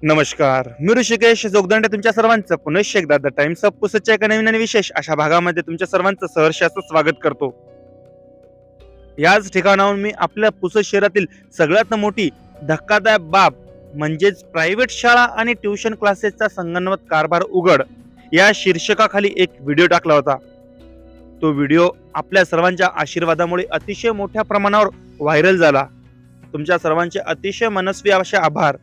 नमस्कार, मी ऋषिकेश जोगदंडे तुमच्या सर्वांचं पुन्हा एकदा द टाइम्स ऑफ पुसदच्या एका नवीन आणि विशेष अशा भागामध्ये तुमच्या सर्वांचं सहर्ष असं स्वागत करतो. याच ठिकाणाहून मी आपल्या पुसद शहरातील सगळ्यात मोठी धक्कादायक बाब म्हणजेच प्रायव्हेट शाळा आणि ट्युशन क्लासेसचा संगणमत कारभार उघड या शीर्षकाखाली एक व्हिडिओ टाकला होता. तो व्हिडिओ आपल्या सर्वांच्या आशीर्वादामुळे अतिशय मोठ्या प्रमाणावर व्हायरल झाला. तुमच्या सर्वांचे अतिशय मनस्वी असे आभार.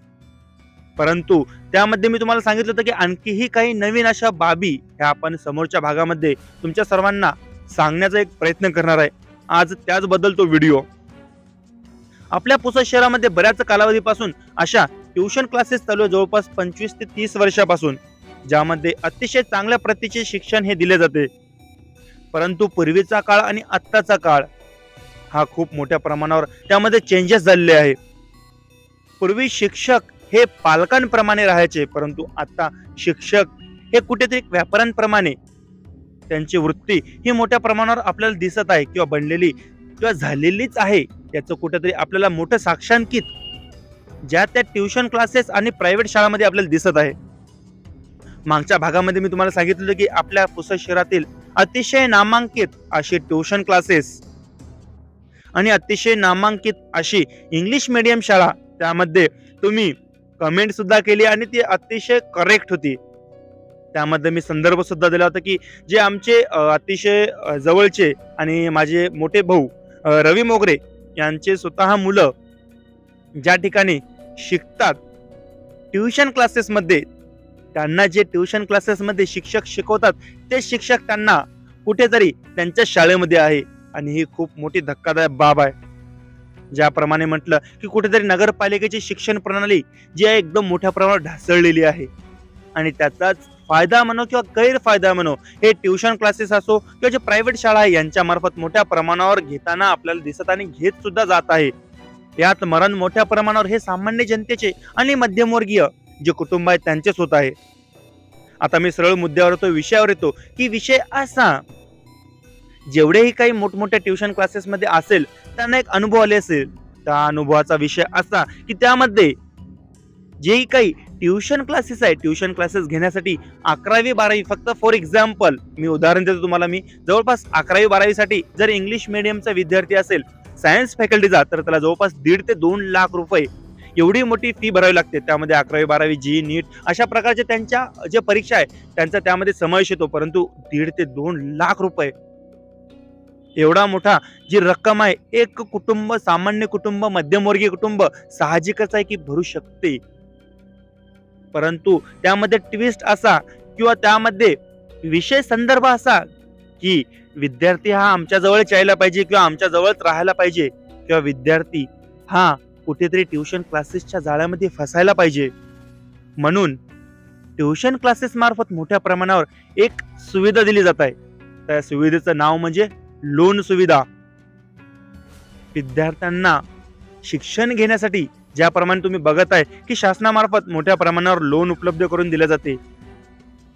परंतु त्यामध्ये मी तुम्हाला सांगितलं होतं की आणखीही काही नवीन अशा बाबी ह्या आपण समोरच्या भागामध्ये तुमच्या सर्वांना सांगण्याचा एक प्रयत्न करणार आहे. आज त्याचबद्दल तो व्हिडिओ. आपल्या पुसद शहरामध्ये बऱ्याच कालावधीपासून अशा ट्युशन क्लासेस चालू आहे, जवळपास 25 ते 30 वर्षापासून, ज्यामध्ये अतिशय चांगल्या प्रतीचे शिक्षण हे दिले जाते. परंतु पूर्वीचा काळ आणि आत्ताचा काळ हा खूप मोठ्या प्रमाणावर त्यामध्ये चेंजेस झालेले आहे. पूर्वी शिक्षक हे पालकांप्रमाणे राहायचे, परंतु आता शिक्षक हे कुठेतरी व्यापाऱ्यांप्रमाणे त्यांची वृत्ती ही मोठ्या प्रमाणावर आपल्याला दिसत आहे किंवा बनलेली किंवा झालेलीच आहे. याचं कुठेतरी आपल्याला मोठं साक्षांकित ज्या त्या ट्युशन क्लासेस आणि प्रायव्हेट शाळांमध्ये आपल्याला दिसत आहे. मागच्या भागामध्ये मी तुम्हाला सांगितलं की आपल्या पुसद शहरातील अतिशय नामांकित अशी ट्युशन क्लासेस आणि अतिशय नामांकित अशी इंग्लिश मीडियम शाळा, त्यामध्ये तुम्ही कमेंट सुद्धा केली आणि ती अतिशय करेक्ट होती. त्यामध्ये मी संदर्भ सुद्धा दिला होता की जे आमचे अतिशय जवळचे आणि माझे मोठे भाऊ रवी मोगरे यांचे स्वतः मुलं ज्या ठिकाणी शिकतात ट्युशन क्लासेसमध्ये, त्यांना जे ट्युशन क्लासेसमध्ये शिक्षक शिकवतात ते शिक्षक त्यांना कुठेतरी त्यांच्या शाळेमध्ये आहे. आणि ही खूप मोठी धक्कादायक बाब आहे. ज्याप्रमाणे म्हटलं की कुठेतरी नगरपालिकेची शिक्षण प्रणाली जी आहे एकदम मोठ्या प्रमाणात ढासळलेली आहे आणि त्याचाच फायदा म्हणो किंवा गैरफायदा म्हणो हे ट्युशन क्लासेस असो किंवा जे प्रायव्हेट शाळा आहे यांच्या मार्फत मोठ्या प्रमाणावर घेताना आपल्याला दिसत आणि घेत सुद्धा जात आहे. यात मरण मोठ्या प्रमाणावर हे सामान्य जनतेचे आणि मध्यमवर्गीय जे कुटुंब आहे त्यांचेच होत आहे. आता मी सरळ मुद्द्यावर येतो, विषयावर येतो की विषय असा, जेवढेही काही मोठमोठ्या ट्युशन क्लासेसमध्ये असेल त्यांना एक अनुभव आले असेल. त्या अनुभवाचा विषय असा की त्यामध्ये जेही काही ट्युशन क्लासेस आहे, ट्युशन क्लासेस घेण्यासाठी 11वी-12वी फक्त फॉर एक्झाम्पल मी उदाहरण देतो तुम्हाला, मी जवळपास 11वी-12वी साठी जर इंग्लिश मीडियमचा विद्यार्थी असेल सायन्स फॅकल्टीचा तर त्याला जवळपास 1.5 ते 2 लाख रुपये एवढी मोठी फी भरावी लागते. त्यामध्ये 11वी-12वी जी नीट अशा प्रकारच्या त्यांच्या जे परीक्षा आहे त्यांचा त्यामध्ये समावेश येतो. परंतु 1.5 ते 2 लाख रुपये एवढा मोठा जी रक्कम आहे एक कुटुंब, सामान्य कुटुंब, मध्यमवर्गीय कुटुंब साहजिकच आहे की भरू शकते. परंतु त्यामध्ये ट्विस्ट असा किंवा त्यामध्ये विषय संदर्भ असा की विद्यार्थी हा आमच्या जवळच यायला पाहिजे किंवा आमच्या जवळच राहायला पाहिजे किंवा विद्यार्थी हा कुठेतरी ट्युशन क्लासेसच्या जाळ्यामध्ये फसायला पाहिजे. म्हणून ट्युशन क्लासेस मार्फत मोठ्या प्रमाणावर एक सुविधा दिली जात आहे. त्या सुविधेचं नाव म्हणजे लोन सुविधा. विद्यार्थ्यांना शिक्षण घेण्यासाठी ज्याप्रमाणे तुम्ही बघत आहे की शासनामार्फत मोठ्या प्रमाणावर लोन उपलब्ध करून दिले जाते,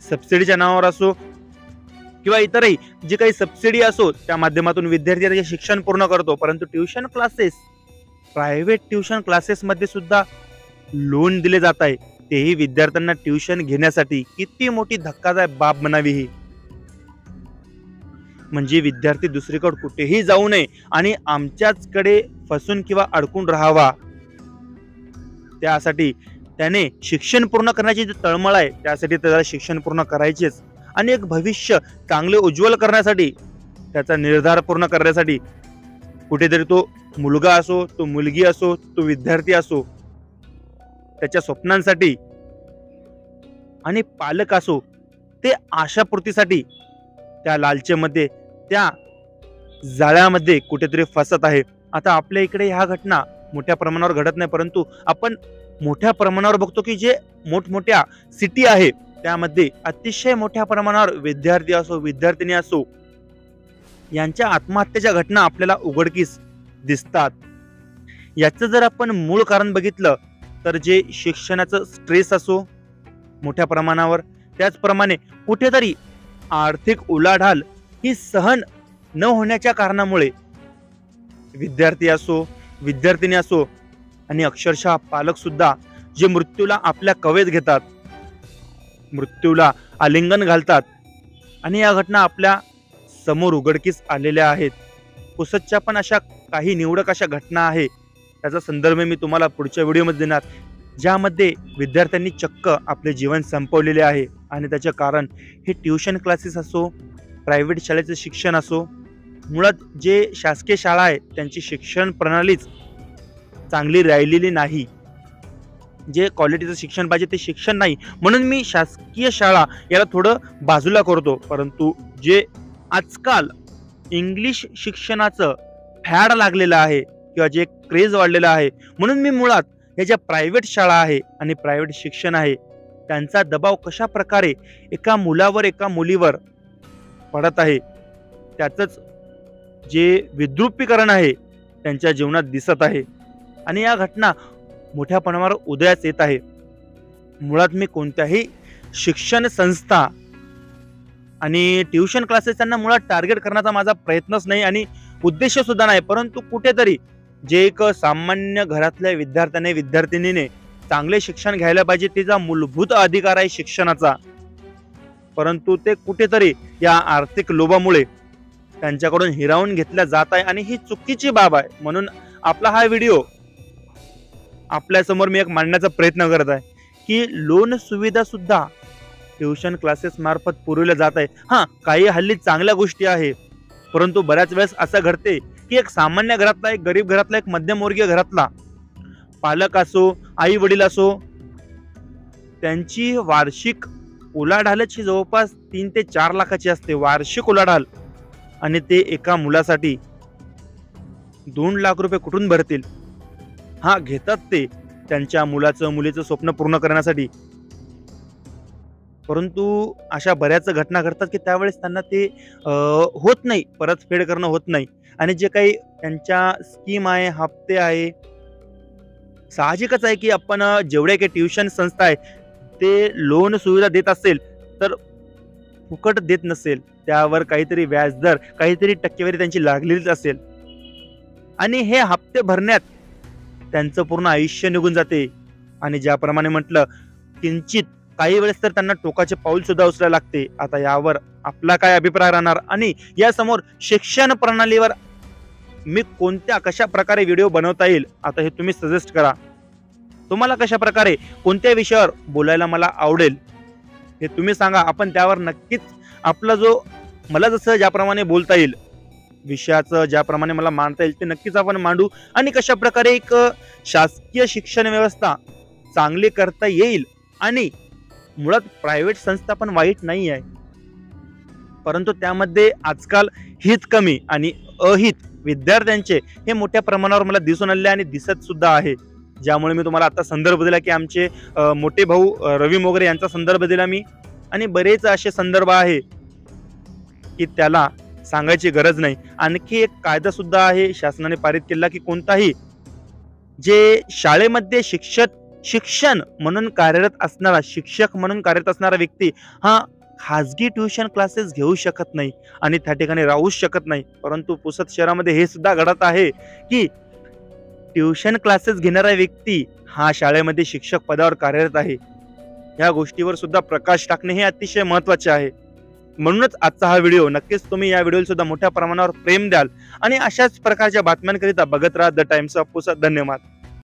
सबसिडीच्या नावावर असो किंवा इतरही जी काही सबसिडी असो त्या माध्यमातून विद्यार्थी त्याचे शिक्षण पूर्ण करतो. परंतु tuition classes, private tuition classes मध्ये सुद्धा लोन दिले जात आहे, तेही विद्यार्थ्यांना ट्युशन घेण्यासाठी. किती मोठी धक्कादायक बाब म्हणावी ही. म्हणजे विद्यार्थी दुसरीकडे कुठेही जाऊ नये आणि आमच्याचकडे फसून किंवा अडकून राहावा, त्यासाठी त्याने शिक्षण पूर्ण करण्याची जी तळमळ आहे त्यासाठी त्याला शिक्षण पूर्ण करायचेच आणि एक भविष्य चांगले उज्ज्वल करण्यासाठी, त्याचा निर्धार पूर्ण करण्यासाठी कुठेतरी तो मुलगा असो, तो मुलगी असो, तो विद्यार्थी असो, त्याच्या स्वप्नांसाठी आणि पालक असो ते आशापूर्तीसाठी त्या लालचेमध्ये, त्या जाळ्यामध्ये कुठेतरी फसत आहे. आता आपल्या इकडे ह्या घटना मोठ्या प्रमाणावर घडत नाही, परंतु आपण मोठ्या प्रमाणावर बघतो की जे मोठमोठ्या सिटी आहे त्यामध्ये अतिशय मोठ्या प्रमाणावर विद्यार्थी असो, विद्यार्थिनी असो यांच्या आत्महत्येच्या घटना आपल्याला उघडकीस दिसतात. याचं जर आपण मूळ कारण बघितलं तर जे शिक्षणाचं स्ट्रेस असो मोठ्या प्रमाणावर, त्याचप्रमाणे कुठेतरी आर्थिक उलाढाल ही सहन न होण्याच्या कारणामुळे विद्यार्थी असो, विद्यार्थिनी असो आणि अक्षरशः पालक सुद्धा जे मृत्यूला आपल्या कवेत घेतात, मृत्यूला आलिंगन घालतात, आणि या घटना आपल्या समोर उघडकीस आलेल्या आहेत. पुसदच्या पण अशा काही निवडक अशा घटना आहे, त्याचा संदर्भ मी तुम्हाला पुढच्या व्हिडिओमध्ये देणार, ज्यामध्ये विद्यार्थ्यांनी चक्क आपले जीवन संपवलेले आहे. आणि त्याचे कारण हे ट्युशन क्लासेस असो, प्रायव्हेट शाळेचे शिक्षण असो, मुळात जे शासकीय शाळा आहे त्यांची शिक्षण प्रणालीच चांगली राहिलेली नाही. जे क्वालिटीचं शिक्षण पाहिजे ते शिक्षण नाही, म्हणून मी शासकीय शाळा याला थोडं बाजूला करतो. परंतु जे आजकाल इंग्लिश शिक्षणाचं फॅड लागलेलं आहे किंवा जे क्रेज वाढलेलं आहे, म्हणून मी मुळात हे ज्या प्रायव्हेट शाळा आहे आणि प्रायव्हेट शिक्षण आहे त्यांचा दबाव कशा प्रकारे एका मुलावर एका मुलीवर पडत आहे, त्याचंच जे विद्रुपीकरण आहे त्यांच्या जीवनात दिसत आहे. आणि या घटना मोठ्या प्रमाणावर उदयास येत आहे. मुळात मी कोणत्याही शिक्षण संस्था आणि ट्युशन क्लासेस त्यांना मुळात टार्गेट करण्याचा माझा प्रयत्नच नाही आणि उद्देश सुद्धा नाही. परंतु कुठेतरी जे एक सामान्य घरातल्या विद्यार्थ्याने विद्यार्थिनीने चांगले शिक्षण घ्यायला पाहिजे, त्याचा मूलभूत अधिकार आहे शिक्षणाचा, परंतु ते कुठेतरी या आर्थिक लोभामुळे त्यांच्याकडून हिरावून घेतल्या जात आहे आणि ही चुकीची बाब आहे. म्हणून आपला हा व्हिडिओ आपल्या समोर मी एक मांडण्याचा प्रयत्न करत आहे की लोन सुविधा सुद्धा ट्युशन क्लासेस मार्फत पुरवल्या जात आहे. हा, काही हल्ली चांगल्या गोष्टी आहे, परंतु बऱ्याच वेळेस असं घडते की एक सामान्य घरातला, एक गरीब घरातला, एक मध्यमवर्गीय घरातला पालक असो, आई वडील असो, त्यांची वार्षिक उलाढालची जवळपास 3 ते 4 लाखाची असते वार्षिक उलाढाल, आणि ते एका मुलासाठी 2 लाख रुपये कुठून भरतील? हा, घेतात ते त्यांच्या मुलाचं मुलीचं स्वप्न पूर्ण करण्यासाठी. परंतु अशा बऱ्याच घटना घडतात की त्यावेळेस त्यांना ते होत नाही, परतफेड करणं होत नाही. आणि जे काही त्यांच्या स्कीम आहे, हप्ते आहे, साहजिकच आहे की आपण जेवढे काही ट्युशन संस्था आहे ते लोन सुविधा देत असेल तर फुकट देत नसेल, त्यावर काहीतरी व्याजदर, काहीतरी टक्केवारी त्यांची लागलेलीच असेल. आणि हे हप्ते भरण्यात त्यांचं पूर्ण आयुष्य निघून जाते. आणि ज्याप्रमाणे म्हटलं, किंचित काही वेळेस तर त्यांना टोकाचे पाऊल सुद्धा उचलायला लागते. आता यावर आपला काय अभिप्राय राहणार आणि या समोर शिक्षण प्रणालीवर मी कोणत्या कशा प्रकारे व्हिडिओ बनवता येईल, आता हे तुम्ही सजेस्ट करा. तुम्हाला कशा प्रकारे कोणत्या विषयावर बोलायला मला आवडेल हे तुम्ही सांगा. आपण त्यावर नक्कीच आपला जो मला जसं ज्याप्रमाणे बोलता येईल, विषयाचं ज्याप्रमाणे मला मांडता येईल ते नक्कीच आपण मांडू. आणि कशा प्रकारे एक शासकीय शिक्षण व्यवस्था चांगली करता येईल. आणि मुळात प्रायव्हेट संस्था पण वाईट नाही आहे, परंतु त्यामध्ये आजकाल हित कमी आणि अहित विद्यार्थ्यांचे हे मोठ्या प्रमाणावर मला दिसून आले आणि दिसत सुद्धा आहे. ज्यामुळे मी तुम्हाला आता संदर्भ दिला की आमचे मोठे भाऊ रवी मोगरे यांचा संदर्भ दिला मी. आणि बरेच असे संदर्भ आहे की त्याला सांगायची गरज नाही. आणखी एक कायदा सुद्धा आहे शासनाने पारित केला की कोणताही जे शाळेमध्ये शिक्षण म्हणून कार्यरत असणारा, शिक्षक म्हणून कार्यरत असणारा व्यक्ती हा खाजगी ट्युशन क्लासेस घेऊ शकत नाही आणि त्या ठिकाणी राहूच शकत नाही. परंतु पुसद शहरामध्ये हे सुद्धा घडत आहे की ट्युशन क्लासेस घेणारा व्यक्ती हा शाळेमध्ये शिक्षक पदावर कार्यरत आहे. या गोष्टीवर सुद्धा प्रकाश टाकणे हे अतिशय महत्त्वाचे आहे. म्हणूनच आजचा हा व्हिडिओ नक्कीच तुम्ही या व्हिडिओला सुद्धा मोठ्या प्रमाणावर प्रेम द्याल आणि अशाच प्रकारच्या बातम्यांकरिता बघत राहा द टाइम्स ऑफ पुसद. धन्यवाद.